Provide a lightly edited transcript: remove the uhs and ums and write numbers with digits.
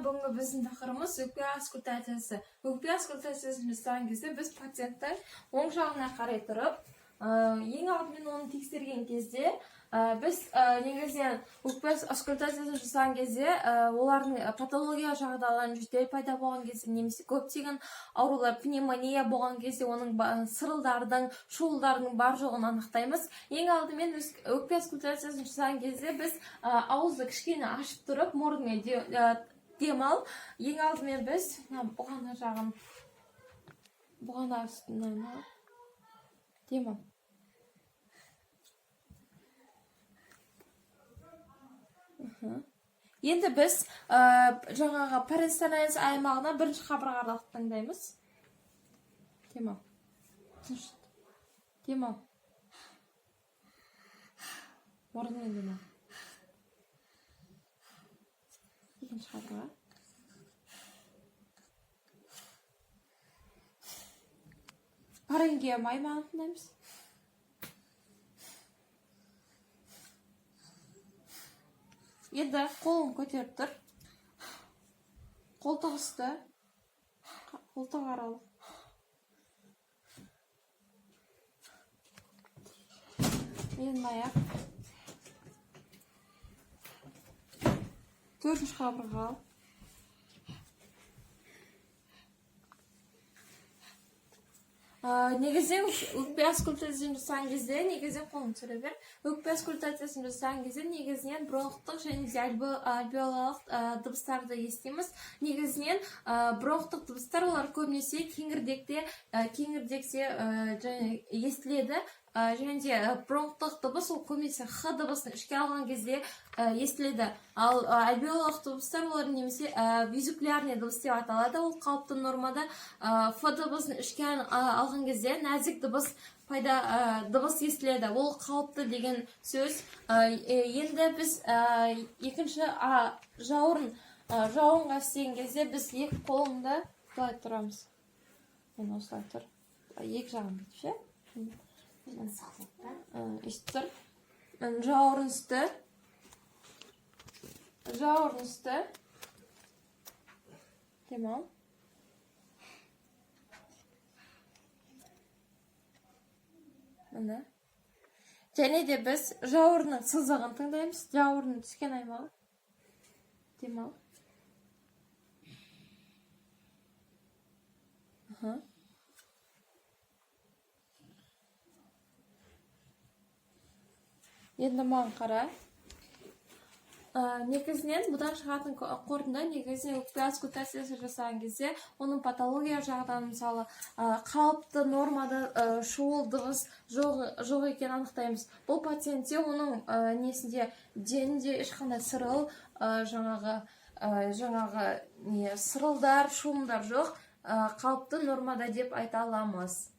бүгінгі біздің тақырыбымыз өкпе аскультациясы. Өкпе аскультациясын жасаған кезде біз пациентті оң жағына қарай тұрып, ең алдымен оны тексерген кезде біз негізінен өкпе аскультациясын жасаған кезде олардың патология жағдайларын жедел пайда болған кезде немесе көптеген аурулар пневмония болған кезде оның сырылдардың, шуылдардың бар жоғын анықтаймыз. Ең алдымен өкпе аскультациясын жасаған кезде біз ауызды кішкене ашып тұрып, мұрнымен демал. Ең алдымен біз бұғана жағын, бұғана үстінен демал. Енді біз жаңағы паренстомиоз аймағына бірінші қабырға аралықты таңдаймыз. Демал. Демал. Мұрнымен демал. Екінші қабырға. Паренгиом аймағын таңдаймыз. Енді қолын көтеріп тұр. Қолтық үсті. Қолтық аралық. Мен аяқ. Төртінші қабырға. Негізінен өкпе аскультациясын жасаған кезде негізінен қолын түсіре бер. Өкпе аскультациясын жасаған кезде негізінен бронхтық және альвеолалық дыбыстарды естиміз. Негізінен бронхтық дыбыстар олар көбінесе кеңірдекте естіледі. Және де бронхтық дыбыс ол көбінесе х дыбысын ішке алған кезде естіледі. Ал альвеолалық дыбыстар олар немесе визуклярный дыбыс деп аталады. Ол қалыпты нормада ф дыбысын ішке алған кезде нәзік дыбыс дыбыс естіледі. Ол қалыпты деген сөз. Енді біз екінші жауынға істеген кезде біз екі қолыңды былай тұрамыз. Мен осылай тұр. Екі жағын бүйтіп, тұр. Жауырын үсті. Демал. Және де біз жауырынның сызығын таңдаймыз. Жауырынның түскен аймағы. Демал. Енді маған қара. Негізінен бұдан шығатын қорытынды негізінен өкпе аскультациясы жасаған кезде оның патология жағынан мысалы қалыпты нормада шуыл дыбыс жоқ екенін анықтаймыз. Бұл пациентте оның несінде денінде ешқандай сырыл, сырылдар, шуымдар жоқ, қалыпты нормада деп айта аламыз.